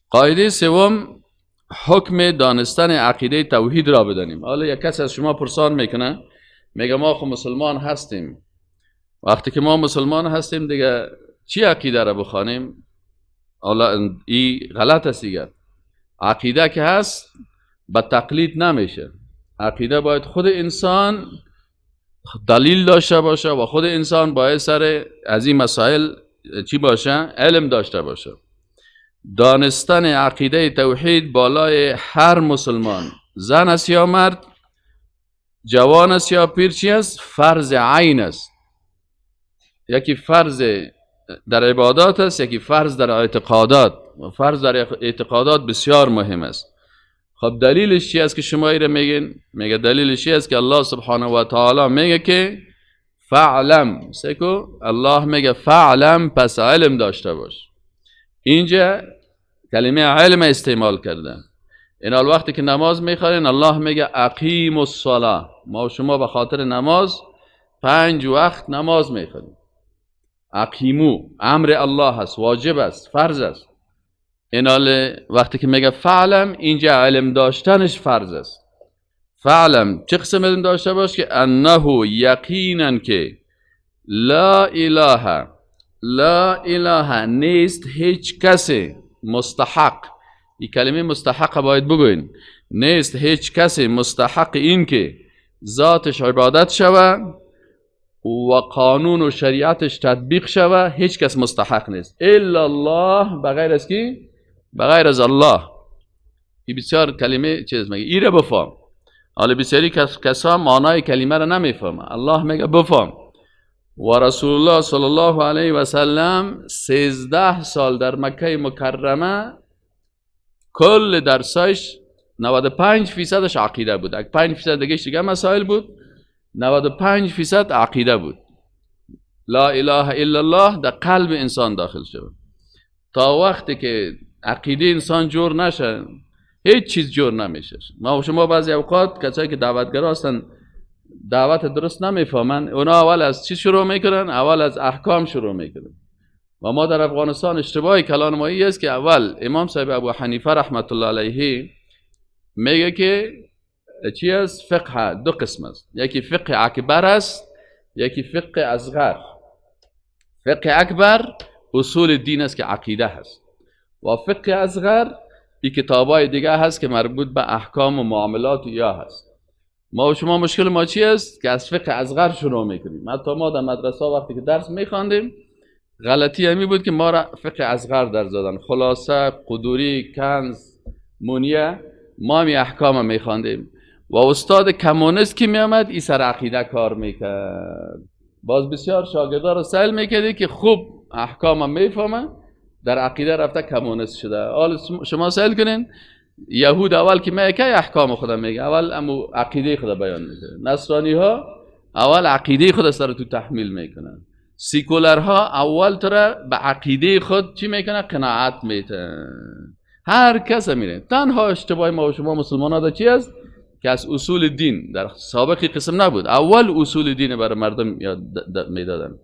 قاعده سوم، حکم دانستن عقیده توحید را بدانیم. حالا یک کس از شما پرسان میکنه، میگه ما خب مسلمان هستیم، وقتی که ما مسلمان هستیم دیگه چی عقیده را بخوانیم؟ حالا این غلط است دیگه. عقیده که هست به تقلید نمیشه. عقیده باید خود انسان دلیل داشته باشه و خود انسان باید سر از این مسائل چی باشه؟ علم داشته باشه. دانستن عقیده توحید بالای هر مسلمان، زن است یا مرد، جوان است یا پیر، چی است؟ فرض عین است. یکی فرض در عبادات است، یکی فرض در اعتقادات. و فرض در اعتقادات بسیار مهم است. خب دلیلش چی است که شما ایره میگین؟ میگه دلیلش چی است که الله سبحانه و تعالی میگه که فعلم، سکو الله میگه فعلم، پس علم داشته باش. اینجا کلمه علم استعمال کردن. این حال وقتی که نماز میخوارین الله میگه اقیم الصلاه. ما و شما به خاطر نماز 5 وقت نماز میخواریم. اقیمو امر الله هست، واجب است، فرض است. این حال وقتی که میگه فعلم، اینجا علم داشتنش فرض است. فعلم چه قسم علم داشته باش؟ که انه یقینا که لا اله نیست هیچ کسی مستحق، این کلمه مستحق باید بگوین، نیست هیچ کسی مستحق این که ذاتش عبادت شوه و قانون و شریعتش تطبیق شوه. هیچ کس مستحق نیست الا الله، بغیر از کی؟ بغیر از الله. این بسیار کلمه چیز میگه، ایره بفهم. حالا بسیاری کسا معنای کلمه را نمیفهمه. الله میگه بفهم. و رسول الله صلی الله علیه و سلم 13 سال در مکه مکرمه کل درسایش 95% عقیده بود. 5% دیگه مسائل بود، 95% عقیده بود. لا اله الا الله در قلب انسان داخل شد. تا وقتی که عقیده انسان جور نشه هیچ چیز جور نمیشه. ما و شما بعضی اوقات کسایی که دعوتگرا هستن دعوت درست نمیفهمن، اونا اول از چی شروع میکنن؟ اول از احکام شروع میکنن. و ما در افغانستان اشتباهی کلان ما است که اول امام صاحب ابو حنیفه رحمت الله علیه میگه که چی است؟ فقه 2 قسم است، یکی فقه اکبر است، یکی فقه اصغر. فقه اکبر اصول دین است که عقیده هست، و فقه اصغر این کتابای دیگه هست که مربوط به احکام و معاملات یا هست. ما و شما مشکل ما چی است؟ که از فقه اصغر شروع میکنیم. حتی ما در مدرسه وقتی که درس میخواندیم غلطی همی بود که ما را فقه اصغر در زدن، خلاصه، قدوری، کنز، مونیه، ما می احکام میخواندیم. و استاد کمونیست که میامد این سر عقیده کار میکرد. باز بسیار شاگردا رو سهل میکردی که خوب احکام میفهمه، در عقیده رفته کمونیست شده. حالا شما سهل کنین یهود اول که میگه احکام خدا میگه، اول امو عقیده خدا بیان میکنه. نصرانی ها اول عقیده خدا سر تو تحمیل میکنن. سیکولرها اول تره به عقیده خود چی میکنه؟ قناعت میتن. هر کس میره. تنها اشتباه ما و شما مسلمان ها چی است؟ که از اصول دین در سابقی قسم نبود. اول اصول دین برای مردم یاد میدادن.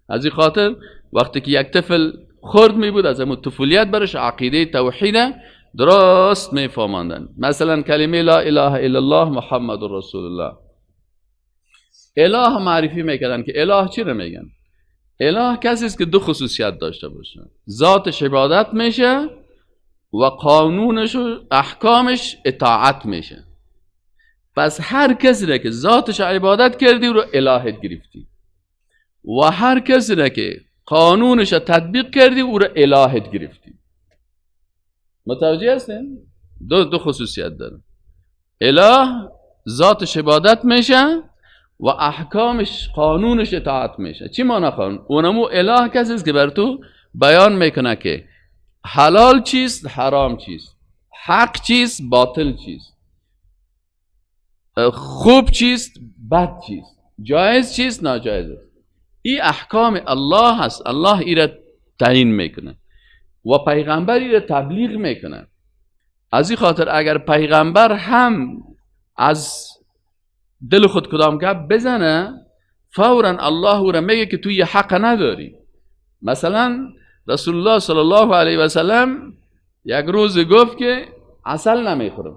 از این خاطر وقتی که یک طفل خرد می بود از همون طفولیت برش عقیده توحید درست میفهماندن. مثلا کلمه لا اله الا الله محمد رسول الله، اله معرفی میکردن که اله چی رو میگن؟ اله کسی است که 2 خصوصیت داشته باشه، ذاتش عبادت میشه و قانونش و احکامش اطاعت میشه. پس هر کسی را که ذاتش عبادت کردی رو الهت گرفتی، و هر کسی را که قانونش تطبیق کردی او را الهت گرفتی. متوجه هستین؟ 2 خصوصیت داره. اله ذاتش عبادت میشه و احکامش قانونش اطاعت میشه. چی معنی قانون؟ اونمو اله کسی است که بر تو بیان میکنه که حلال چیست، حرام چیست، حق چیست، باطل چیست، خوب چیست، بد چیست، جایز چیست، ناجایز است. این احکام الله هست. الله ای را تعیین میکنه و پیغمبر ای را تبلیغ میکنه. از این خاطر اگر پیغمبر هم از دل خود کدام گپ بزنه، فورا الله او را میگه که تو یه حق نداری. مثلا رسول الله صلی الله علیه و سلم یک روز گفت که عسل نمیخورم.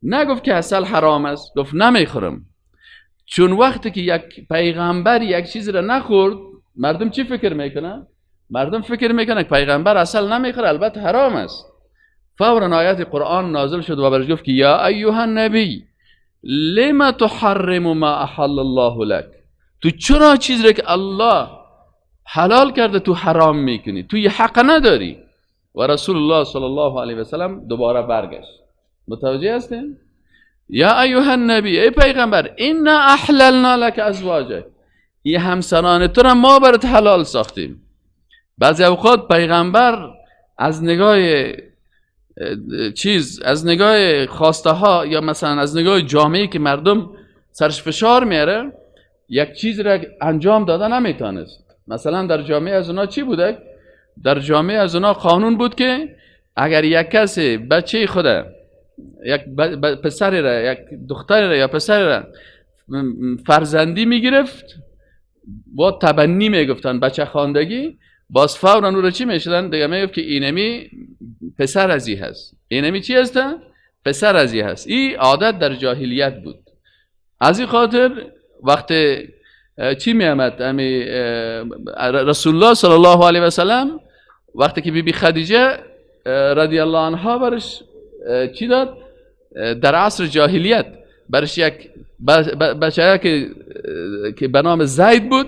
نگفت که عسل حرام است، گفت نمیخورم. چون وقتی که یک پیغمبر یک چیز را نخورد، مردم چی فکر میکنن؟ مردم فکر میکنن که پیغمبر عسل نمیخوره، البته حرام است. فورا آیت قرآن نازل شد و برش گفت که یا ایها النبی لما تحرم ما احل الله لك، تو چرا چیز را که الله حلال کرده تو حرام میکنی؟ تو یه حق نداری. و رسول الله صلی الله علیه و سلم دوباره برگشت. متوجه هستین؟ یا ایها النبی، ای پیغمبر، انا احللنا لك ازواجک، این همسران تو را ما برات حلال ساختیم. بعضی اوقات پیغمبر از نگاه از نگاه خواسته ها یا مثلا از نگاه جامعه که مردم سرش فشار میاره، یک چیز را انجام داده نمیتونست. مثلا در جامعه از اونا چی بوده؟ در جامعه از اونا قانون بود که اگر یک کسی بچه خوده، یک پسری را، یک دختری را یا پسری را فرزندی میگرفت، با تبنی میگفتن، بچه خواندگی، باز فورا او را چی میشدن؟ دیگه میگفت که اینمی پسر ازی هست. اینمی چی هست؟ پسر ازی هست. این عادت در جاهلیت بود. از این خاطر وقتی چی میامد رسول الله صلی الله علیه و سلم، وقتی که بیبی خدیجه رضی الله عنها برش چی داد؟ در عصر جاهلیت برش یک بچه که به نام زید بود،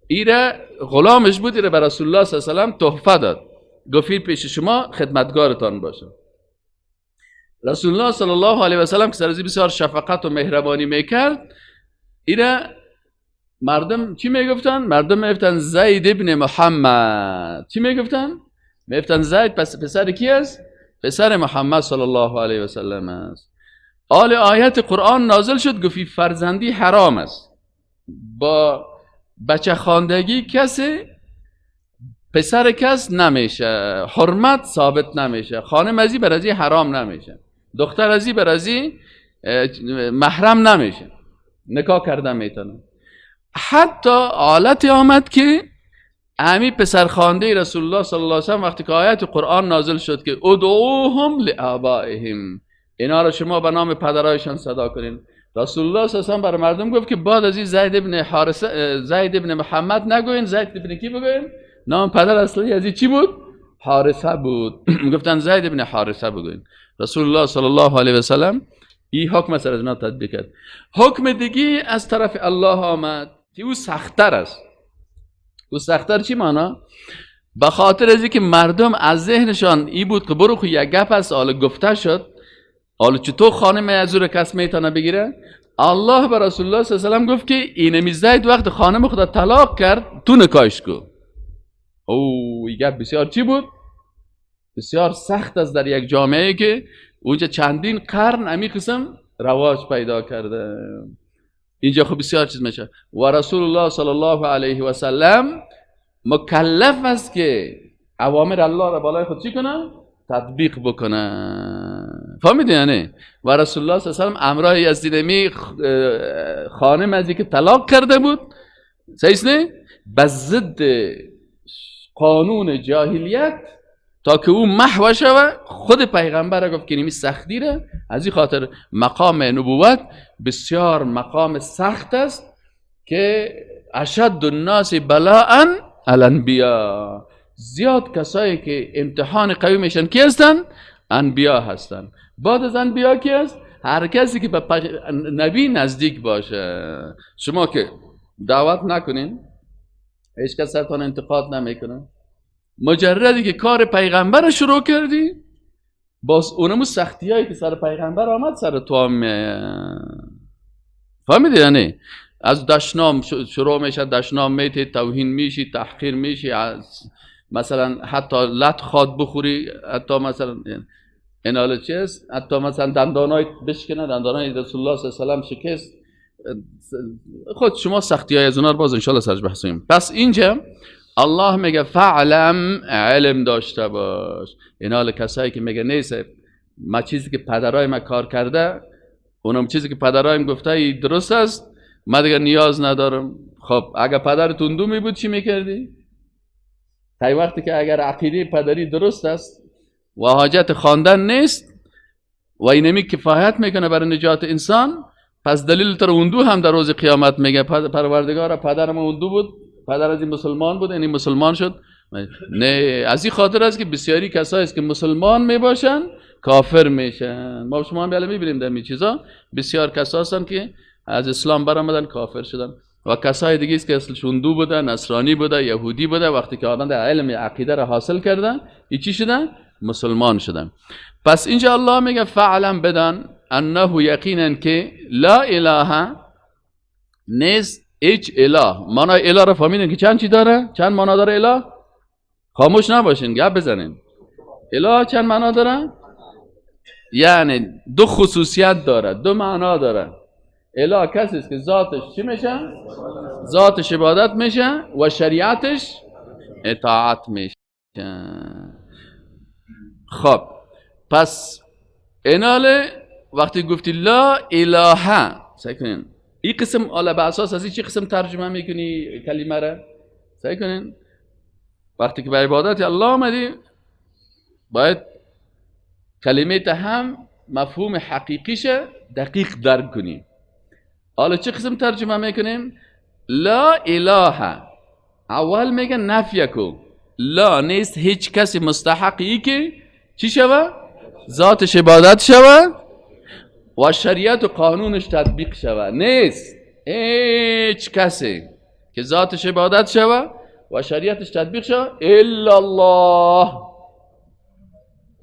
ایره غلامش بود، ایره به رسول الله صلی الله علیه و سلم تحفه داد، گفت پیش شما خدمتگارتان باشه. رسول الله صلی الله علیه و سلم که سرزی بسیار شفقت و مهربانی میکرد، ایره مردم چی میگفتن؟ مردم میگفتن زید ابن محمد. چی میگفتن؟ میگفتن زید پسر کی است؟ پسر محمد صلی الله علیه و سلم است. آیت قرآن نازل شد، گفت فرزندی حرام است. با بچه خواندگی کسی پسر کس نمیشه، حرمت ثابت نمیشه، خانم ازی بر ازی حرام نمیشه، دختر ازی بر ازی محرم نمیشه، نکاح کردن میتونه. حتی حالت آمد که امی پسر خوانده رسول الله صلی الله علیه و سلم وقتی که آیت قرآن نازل شد که ادعوهم لآبائهم، اینا رو شما به نام پدرایشان صدا کنین، رسول الله صلی الله علیه و سلم برای مردم گفت که بعد از این زید ابن محمد نگوین، زید ابن کی بگوین؟ نام پدر اصلی از این چی بود؟ حارثه بود. گفتن زید ابن حارثه بگوین. رسول الله صلی الله علیه و سلم این حکم سر از اینا تطبیق کرد. حکم دیگه از طرف الله آمد که او سخت‌تر است. او سخت‌تر چی معنا؟ به خاطر از اینکه مردم از ذهنشان ای بود که برو خو یک گپ است، حالا گفته شد، حالا چطور خانم از او کس میتونه بگیره؟ الله به رسول الله صلی الله علیه و سلم گفت که اینمی زید وقت خانم خدا طلاق کرد، تو نکاحش کو. این گپ بسیار چی بود؟ بسیار سخت است در یک جامعه که اونجا چندین قرن امی قسم رواج پیدا کرده. اینجا خب بسیار چیز میشه و رسول الله صلی الله علیه و سلم مکلف است که اوامر الله را بالای خود چی کنه؟ تطبیق بکنه. فهمیدین یعنی؟ و رسول الله صلی الله علیه و سلم امرای از دینمی خانم ازی که طلاق کرده بود، صحیح نه؟ به ضد قانون جاهلیت تا که او محو شود، خود پیغمبر گفت که نمی سختی را، از این خاطر مقام نبوت بسیار مقام سخت است که اشد الناس بلاء الانبیاء، زیاد کسایی که امتحان قوی میشن کی هستن؟ انبیا هستن. بعد از انبیا کی است؟ هر کسی که به نبی نزدیک باشه. شما که دعوت نکنین، هیچ کس سرتان انتقاد نمیکنه، مجردی که کار پیغمبر شروع کردی، باز اونمو سختی هایی که سر پیغمبر آمد سر تو هم فهمیدی یعنی؟ از دشنام شروع میشه، دشنام میتی، توهین میشی، تحقیر میشی، از مثلا حتی لط خواد بخوری، حتی مثلا ایناله چیست، حتی مثلا دندانای بشکنه، دندانای رسول الله صلی الله علیه و سلم شکست. خود شما سختی های از اونا رو باز انشالله سرش بحثیم. پس اینجا الله میگه فعلم، علم داشته باش. ایناله کسایی که میگه نیست ما چیزی که پدرای ما کار کرده، اونم چیزی که پدرایم گفته ای درست است، ما دیگه نیاز ندارم. خب اگر پدر تندومی بود چی میکردی؟ تا وقتی که اگر عقیده پدری درست است و حاجت خواندن نیست و اینمی کفایت میکنه برای نجات انسان، پس دلیل تر اوندو هم در روز قیامت میگه پروردگار پدرم اوندو بود، پدر از این مسلمان بود، این مسلمان شد. نه، از این خاطر است که بسیاری کسایی است که مسلمان میباشن کافر میشن. ما شما هم میبینیم در این چیزا بسیار کسایی هستن که از اسلام برآمدن کافر شدن و کسای دیگه است که اصلش هندو بوده، نصرانی بوده، یهودی بوده، وقتی که آدم در علم عقیده را حاصل کردن چی شدن؟ مسلمان شدن. پس اینجا الله میگه فعلم بدان انه یقینا که لا اله نیست هیچ اله. معنی اله را فهمیدین که چند چی داره؟ چند معنی داره اله؟ خاموش نباشین، گپ بزنین. اله چند معنا داره؟ یعنی دو خصوصیت داره، دو معنا داره. اله کسی است که ذاتش چی میشه؟ ذاتش عبادت میشه و شریعتش اطاعت میشه. خب پس ایناله وقتی گفتی لا اله سعی کنین این قسم حالا به اساس از این چی قسم ترجمه میکنی کلمه را؟ سعی کنین وقتی که به عبادت الله آمدی باید کلمه تا هم مفهوم حقیقیش دقیق درک کنیم. حالا چه قسم ترجمه میکنیم؟ لا اله اول میگه نفی کو، لا نیست هیچ کسی مستحقی که چی شوه؟ ذاتش عبادت شوه و شریعت و قانونش تطبیق شوه. نیست هیچ کسی که ذاتش عبادت شوه و شریعتش تطبیق شوه الا الله.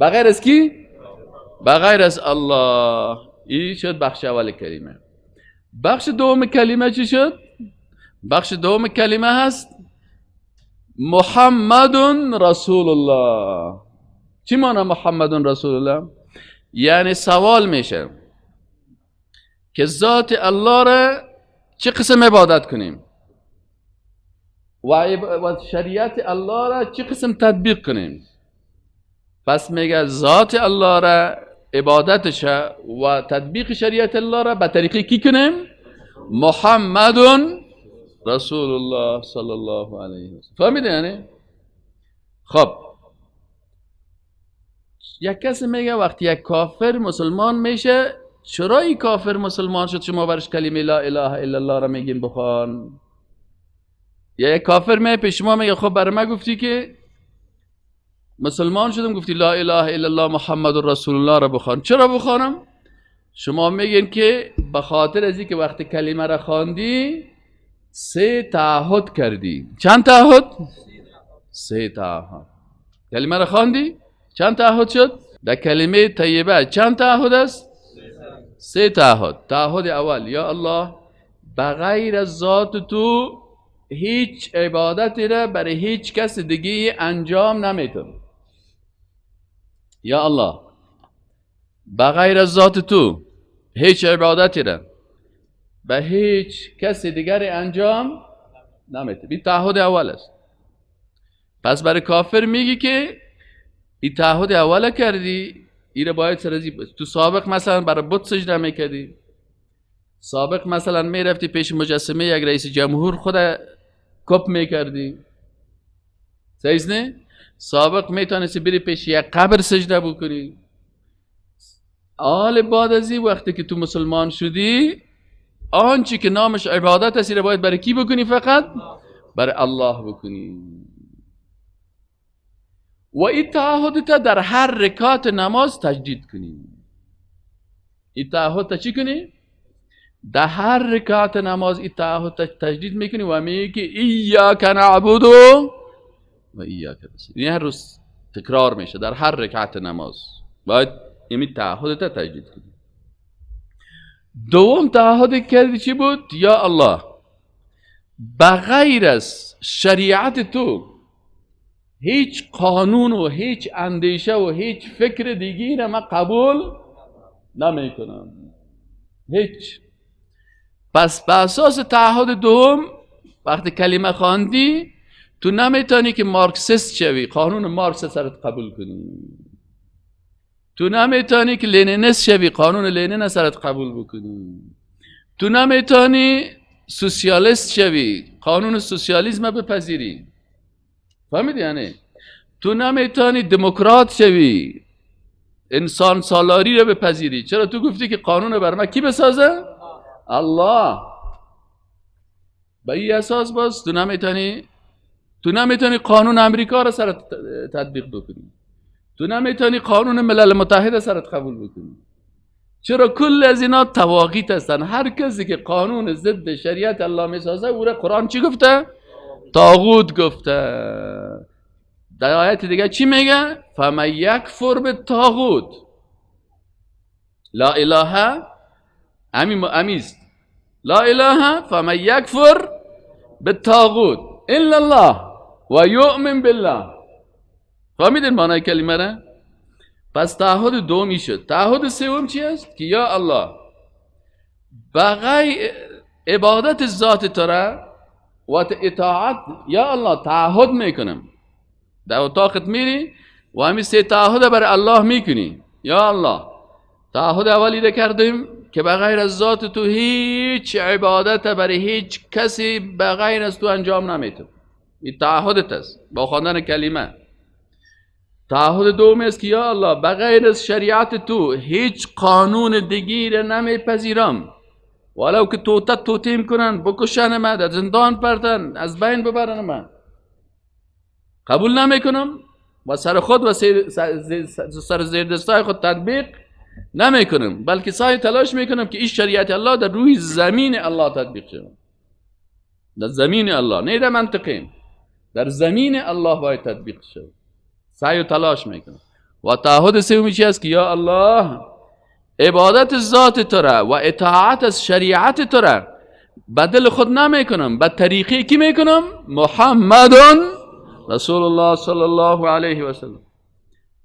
بغیر از کی؟ بغیر از الله. این شد بخش اول کلمه. بخش دوم کلمه چی شد؟ بخش دوم کلمه هست محمد رسول الله. چی معنی محمد رسول الله؟ یعنی سوال میشه که ذات الله را چه قسم عبادت کنیم و شریعت الله را چه قسم تطبیق کنیم. پس میگه ذات الله را عبادتش و تطبیق شریعت الله را به طریقی کی کنیم؟ محمد رسول الله صلی الله علیه و سلم. فهمیده یعنی؟ خب یک کسی میگه وقتی یک کافر مسلمان میشه، چرا این کافر مسلمان شد شما برش کلمه لا اله الا الله را میگیم بخوان؟ یا یک کافر میگه پیش شما میگه خب برای ما گفتی که مسلمان شدم، گفتی لا اله الا الله محمد رسول الله را بخوان، چرا بخوانم؟ شما میگین که به خاطر از اینکه وقتی کلمه را خواندی 3 تعهد کردی. چند تعهد؟ 3 تعهد. کلمه را خواندی چند تعهد شد؟ در کلمه طیبه چند تعهد است؟ 3 تعهد. تعهد اول یا الله بغیر از ذات تو هیچ عبادتی را برای هیچ کس دیگه انجام نمیتون. یا الله بغیر از ذات تو هیچ عبادتی را به هیچ کس دیگر انجام نمیتون. این تعهد اول است. پس برای کافر میگی که این تعهد اول کردی، این را باید سرزی. تو سابق مثلا برای بت سجده میکردی، سابق مثلا میرفتی پیش مجسمه یک رئیس جمهور خود کپ میکردی، صحیح نه؟ سابق میتونستی بری پیش یک قبر سجده بکنی. حال بعد از این وقتی که تو مسلمان شدی آنچه که نامش عبادت است را باید برای کی بکنی؟ فقط برای الله بکنی. و این تعهدت در هر رکعت نماز تجدید کنی. این تعهد چی کنی؟ در هر رکعت نماز این تعهد تجدید میکنی و میگی که ایاک نعبد و ایاک نستعین. این هر روز تکرار میشه در هر رکعت نماز باید این تعهدت تجدید کنی. دوم تعهد کردی چی بود؟ یا الله بغیر از شریعت تو هیچ قانون و هیچ اندیشه و هیچ فکر دیگی را من قبول نمی کنم. هیچ. پس به اساس تعهد دوم وقتی کلمه خواندی تو نمیتونی که مارکسیست شوی، قانون مارکس سرت قبول کنی. تو نمیتونی که لنینیست شوی، قانون لنین سرت قبول بکنی. تو نمیتونی سوسیالیست شوی، قانون سوسیالیسم بپذیری. فهمیدی یعنی؟ تو نمیتونی دموکرات شوی، انسان سالاری رو بپذیری. چرا تو گفتی که قانون بر من کی بسازه؟ الله. به این اساس باز تو نمیتونی قانون امریکا رو سر تطبیق بکنی، تو نمیتونی قانون ملل متحد سرت قبول بکنی. چرا؟ کل از اینا تواقیت هستن. هر کسی که قانون ضد شریعت الله میسازه او را قرآن چی گفته؟ طاغوت گفته. در آیت دیگه چی میگه؟ فمن یکفر بالطاغوت لا اله امیست لا اله فمن یکفر بالطاغوت الا الله و یؤمن بالله. فهمیدین معنی کلمه را؟ پس تعهد دومی شد. تعهد سوم چی است؟ که یا الله بغیر عبادت ذات تو را و اطاعت، یا الله تعهد میکنم در اتاقت میری و همین سه تعهد برای الله میکنی. یا الله تعهد اولی ده کردیم که بغیر از ذات تو هیچ عبادت برای هیچ کسی بغیر از تو انجام نمیتون. این تعهدت است با خواندن کلمه. تعهد دوم است که یا الله بغیر از شریعت تو هیچ قانون دیگه نمیپذیرم، ولو که توتیم کنن، بکشن من، در زندان پرتن، از بین ببرن من، قبول نمیکنم و سر خود و سر زیر دستای خود تطبیق نمیکنم، بلکه سعی تلاش میکنم که این شریعت الله در روی زمین الله تطبیق شود. در زمین الله، نه در منطقه، در زمین الله باید تطبیق شود. سعی و تلاش میکنم. و تعهد سومی چی است که یا الله عبادت ذات تو را و اطاعت از شریعت تو را به دل خود نمیکنم، به طریقی کی میکنم؟ محمد رسول الله صلی الله علیه و سلم.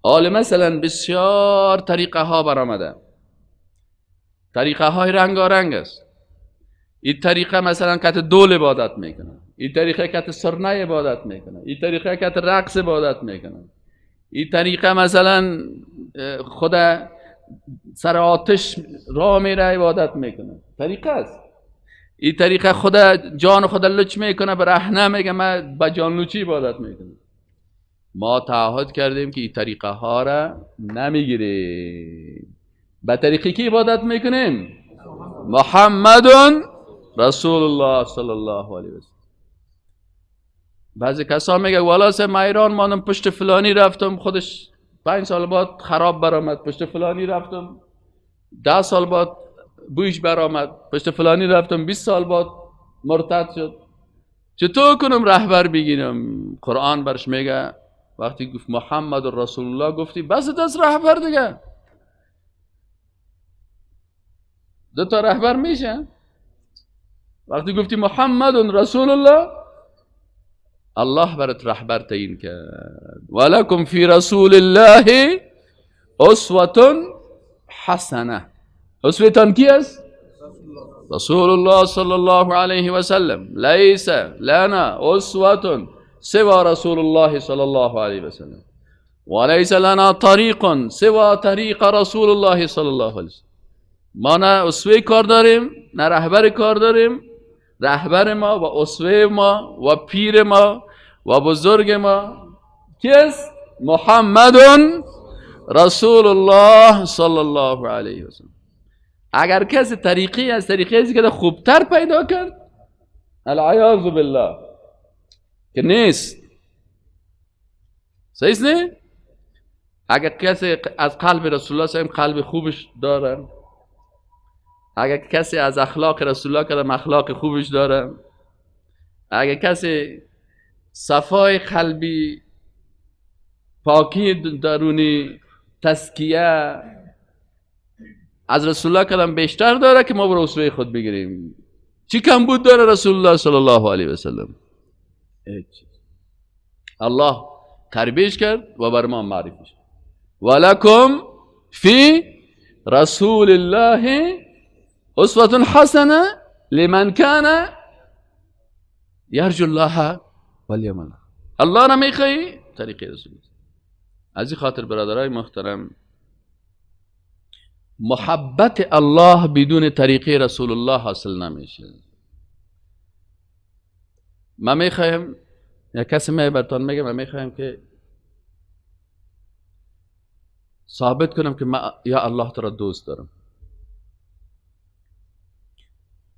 حال مثلا بسیار طریقه ها برآمده، طریقه های رنگارنگ است. این طریقه مثلا کت دول عبادت میکنه، این طریقه کت سرنه عبادت میکنه، این طریقه کت رقص عبادت میکنه، این طریقه مثلا خود سر آتش راه میره عبادت میکنه، طریقه است. این طریقه خود جان خود لچ میکنه، برهنه میگه من با جان لچی عبادت میکنه. ما تعهد کردیم که این طریقه ها را نمیگیریم، به طریقی که عبادت میکنیم محمد رسول الله صلی الله علیه و سلم. بعضی کسا میگه والا سه من ایران ماندم، پشت فلانی رفتم، خودش 5 سال بعد خراب برآمد، پشت فلانی رفتم 10 سال بعد بویش برآمد، پشت فلانی رفتم 20 سال بعد مرتد شد. چطور کنم رهبر بگیرم؟ قرآن برش میگه وقتی گفت محمد رسول الله گفتی بس دست رهبر دیگه. 2 تا رهبر میشه. وقتی گفتی محمد رسول الله، الله برات رهبر تعیین کرد. ولکم فی رسول الله اسوة حسنه. اسوتان کی است؟ رسول الله صلی الله علیه و سلم. لیس لنا اسوة سوى رسول الله صلی الله علیه و سلم وليس لنا طریق سوى طریق رسول الله صلی الله علیه و سلم. ما نه اسوه کار داریم نه رهبر کار داریم. رهبر ما و اسوه ما و پیر ما و بزرگ ما کیست؟ محمد رسول الله صلی الله علیه و سلم. اگر کسی طریقی از طریقی که خوبتر پیدا کرد، العیاذ بالله که نیست، صحیح نه؟ اگر کسی از قلب رسول الله صلی قلب خوبش داره، اگر کسی از اخلاق رسول الله کدام اخلاق خوبش داره، اگر کسی صفای قلبی، پاکی درونی، تزکیه از رسول الله کدام بیشتر داره که ما بر اسوه خود بگیریم. چی کم بود داره رسول الله صلی الله علیه و سلم؟ الله تربیش کرد و بر ما معرفی شد. ولکم فی رسول الله اسوة حسنه لمن کان یرجو الله والیوم الاخر. الله را میخوایی؟ طریق رسول الله. از این خاطر برادرای محترم، محبت الله بدون طریق رسول الله حاصل نمیشه. ما میخوایم، یا کسی براتون میگه، ما میخوایم که ثابت کنم که من یا الله تو را دوست دارم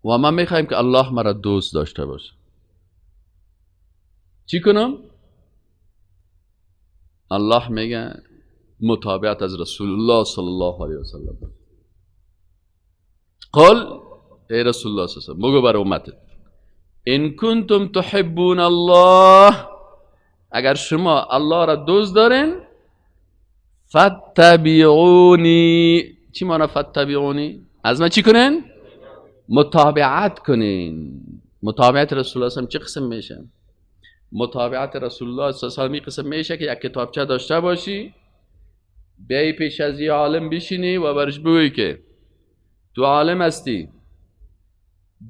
و ما میخوایم که الله مرا دوست داشته باشه. چی کنم؟ الله میگه متابعت از رسول الله صلی الله علیه و سلم. قل ای رسول الله صلی الله علیه و سلم بگو بر امتت ان کنتم تحبون الله، اگر شما الله را دوست دارین، فاتبعونی. چی معنی فاتبعونی؟ از من چی کنین؟ متابعت کنین. متابعت رسول الله صلی الله علیه و سلم چه قسم میشه؟ متابعت رسول الله صلی الله علیه و سلم قسم میشه که یک کتابچه داشته باشی، بیایی پیش از یه عالم بشینی و برش بگویی که تو عالم هستی،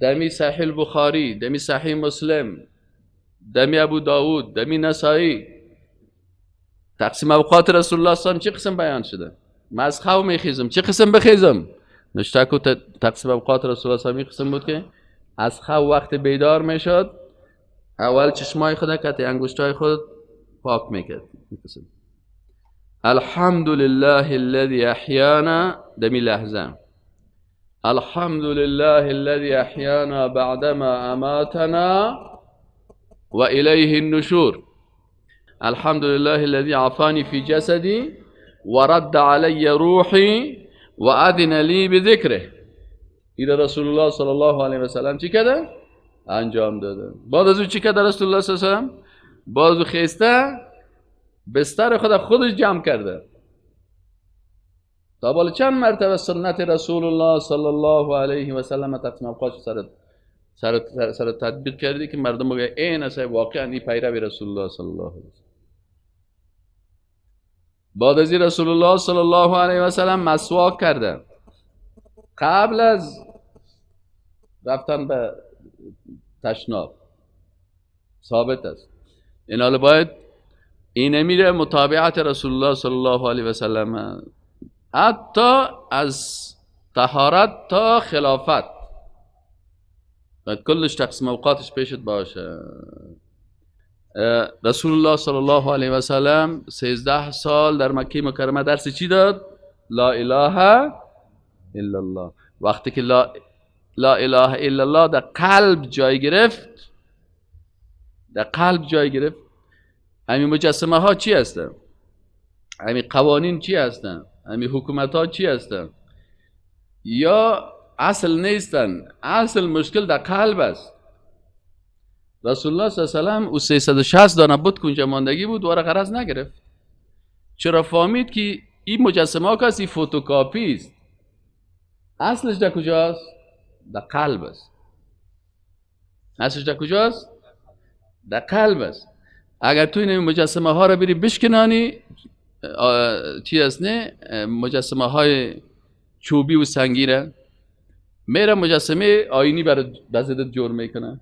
دمی صحیح البخاری، دمی صحیح مسلم، دمی ابو داود، دمی نسائی، تقسیم اوقات رسول الله صلی الله علیه و سلم چه قسم بیان شده؟ من از خواب میخیزم چه قسم بخیزم؟ نشته که تقسیم اوقات رسول الله صلی الله علیه و سلم قسم بود که از خواب وقت بیدار میشد، اول چشمای خود کت انگشتای خود پاک میکرد. الحمد لله الذي احیانا، دمی لحظه، الحمد لله الذي احیانا بعدما اماتنا و الیه النشور، الحمد لله الذي عافاني في جسدي ورد علي روحي واذن لي بذكره. این رسول الله صلی الله علیه و سلم چی کرده؟ انجام داده. بعد از او چی کرده رسول الله صلی الله علیه و سلم؟ بعد از خیسته بستر خودش جمع کرده. تا بالا چند مرتبه سنت رسول الله صلی الله علیه و سلم تقسیم اوقات سر تطبیق کردی که مردم بگه این است واقعا این پیروی رسول الله صلی الله علیه و سلم. بعد از رسول الله صلی الله علیه و سلم مسواک کرده قبل از رفتن به تشناب، ثابت است. این حال باید این میره متابعت رسول الله صلی الله علیه و سلم، حتی از طهارت تا خلافت باید کلش تقسیم اوقاتش پیشت باشه. رسول الله صلی الله علیه و سلم 13 سال در مکه مکرمه درس چی داد؟ لا اله الا الله. وقتی که لا اله الا الله در قلب جای گرفت، در قلب جای گرفت، همین مجسمه ها چی هستن؟ همین قوانین چی هستن؟ همین حکومت ها چی هستن؟ یا اصل نیستن، اصل مشکل در قلب است. رسول الله صلی الله علیه و سلم او 360 دانه بت که اونجا ماندگی بود ورق غرض نگرفت. چرا؟ فهمید که این مجسمه ها کسی فوتوکاپی است، اصلش در کجاست؟ در قلب است. اصلش در کجاست؟ در قلب است. اگر تو این مجسمه ها را بری بشکنانی، چی است نه؟ مجسمه های چوبی و سنگی را میره مجسمه آینی برای ضدت جور میکنه.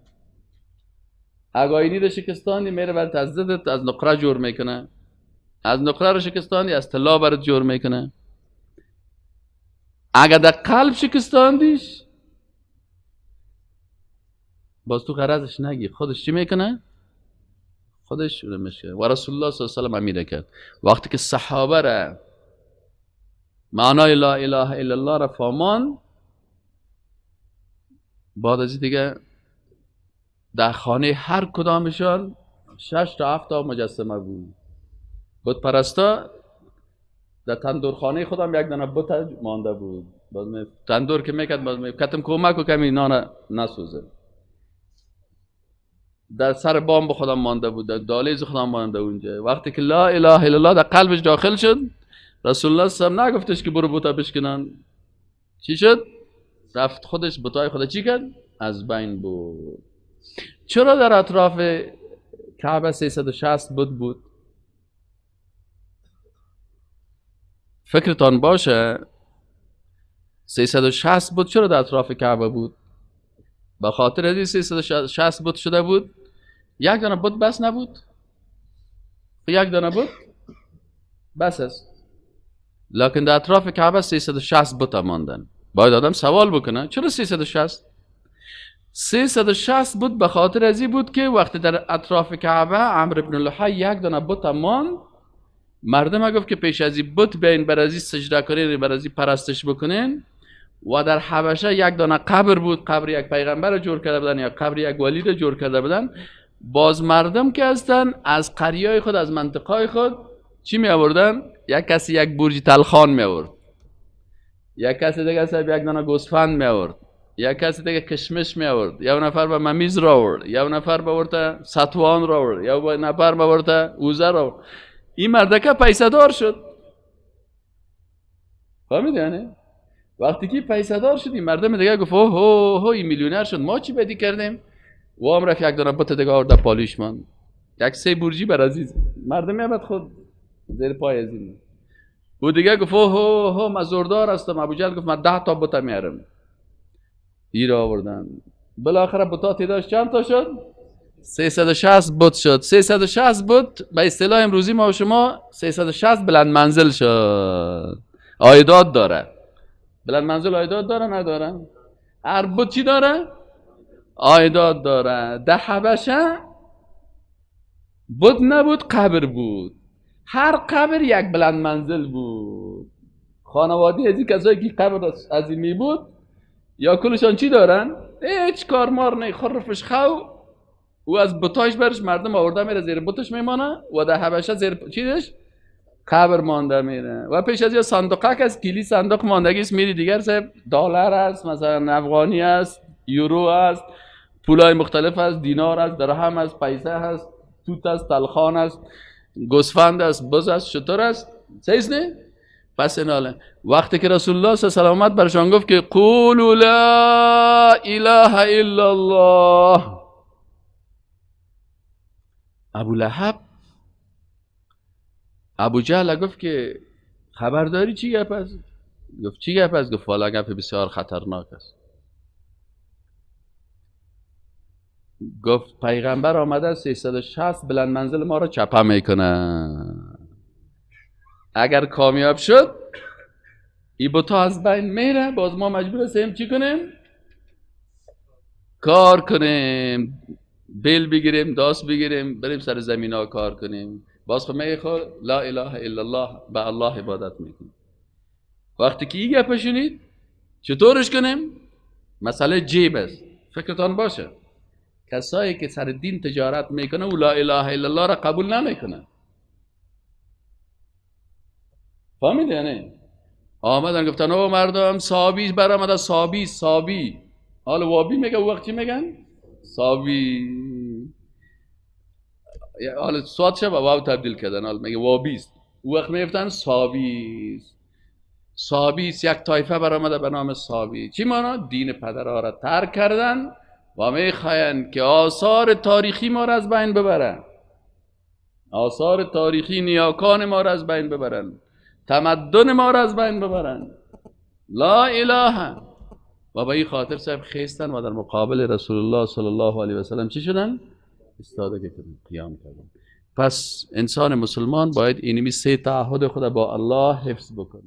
اگر آینی را شکستانی میره برای از ضدت از نقره جور میکنه. از نقره را شکستانی از طلا برات جور میکنه. اگر در قلب شکستاندیش باز تو غرضش نگی، خودش چی میکنه؟ خودش میشه. و رسول الله صلی الله علیه و سلم امیره کرد وقتی که صحابه را معنای لا اله الا الله را فهمان، بعد از دیگه در خانه هر کدامشان 6 تا 7 تا مجسمه بود. بت پرستا در تندور خانه خودم یک دانه بت مانده بود. باز تندور که میکرد باز کتم کمک و کمی نان نسوزه. در سر بام خودم مانده بود، در دالیز خودم مانده اونجا. وقتی که لا اله الا الله در قلبش داخل شد، رسول الله صلی الله علیه و سلم نگفتش که برو بوتا بشکنن. چی شد؟ رفت خودش بوتای خود چی کرد؟ از بین بود. چرا در اطراف کعبه 360 بت بود؟ فکرتان باشه 360 بت چرا در اطراف کعبه بود؟ به خاطر از 360 بت شده بود. یک دانه بت بس نبود. یک دانه بت بس است. لکن در اطراف کعبه 360 بت ماندن. باید آدم سوال بکنه چرا 360؟ 360 بت به خاطر ازی بود که وقتی در اطراف کعبه عمرو بن لحی یک دانه بت ماند، مردم ها گفت که پیش از این بت بیاین بر از این سجده کنین، بر از این پرستش بکنین. و در حبشه یک دانه قبر بود، قبر یک پیغمبر رو جور کرده بودن یا قبر یک ولی رو جور کرده بودن. باز مردم که هستن از قریای خود، از منطقه خود چی می آوردن؟ یک کسی یک برج تلخان می آورد، یک کسی دیگه صاحب یک دانه گوسفند می آورد، یک کسی دیگه کشمش می آورد، یک نفر به ممیز را آورد، یک نفر به ورته ستوان را آورد، یک نفر به ورته اوزه را آورد. این مردکه پیسه دار شد. فهمید یعنی؟ وقتی که پیسه دار شد این مردم دیگه گفت اوه این میلیونر شد، ما چی بدی کردیم؟ و هم رفت یک دانه بت دیگه آورد پالیش من یک سه برجی بر عزیز مردم میابد خود زیر پای عزیز. و دیگه گفت اوه من زوردار هستم. ابو جهل گفت من 10 تا بت میارم. این را آوردن. بالاخره بتا تعدادش چند تا شد؟ 360 بت شد. 360 بت به اصطلاح امروزی ما و شما 360 بلند منزل شد. عایدات داره. بلند منزل عایدات داره نداره؟ هر بت چی داره؟ عایدات داره. در حبشه بت نبود، قبر بود. هر قبر یک بلند منزل بود. خانواده از این کسایی که قبر از این می بود یا کلشان چی دارن؟ هیچ کار مار نه، خرفش خو و از بتاش برش مردم آورده میره زیر بتش میمانه و در حبشه زیر چی داشت؟ قبر مانده میره. و پیش از یا صندوقه که از کلی صندوق ماندگیست میری دیگر صاحب دلار است، مثلا افغانی است، یورو است، پولای مختلف است، دینار است، درهم است، پیسه است، توت است، تلخان است، گوسفند است، بز است، شتر است. سیز نه؟ پس ایناله وقتی که رسول الله صلی الله علیه و آله برشان گفت که قولوا لا اله الا الله، ابو لهب ابو جهل گفت که خبرداری چی گپ است؟ گفت چی گپ است؟ گفت والا گپ بسیار خطرناک است. گفت پیغمبر آمده 360 بلند منزل ما را چپه میکنه. اگر کامیاب شد این بتا از بین میره، باز ما مجبور هستیم چی کنیم؟ کار کنیم، بیل بگیریم، داست بگیریم، بریم سر زمین ها کار کنیم. باز خود میگه خود لا اله الا الله، به الله عبادت میکنیم. وقتی که این گپ شنید چطورش کنیم؟ مسئله جیب است. فکرتان باشه کسایی که سر دین تجارت میکنه و لا اله الا الله را قبول نمیکنه. فهمید یعنی؟ آمدن گفتن او مردم صابی برآمد، صابی حالا وابی میگه او وقت چی میگن؟ صابی. حالا صاد شب واو تبدیل کردن، حالا میگه وابیست. او وقت میگفتن صابیست یک طایفه برآمده به نام صابی. چی مانا؟ دین پدرها را ترک کردن و میخواین که آثار تاریخی ما را از بین ببرن، آثار تاریخی نیاکان ما را از بین ببرن، تمدن ما را از بین ببرن. لا اله. و به این خاطر صاحب خیستن و در مقابل رسول الله صلی الله علیه و سلم چی شدن؟ استادگی کردن، قیام کردن. پس انسان مسلمان باید اینمی 3 تعهد خود با الله حفظ بکنه.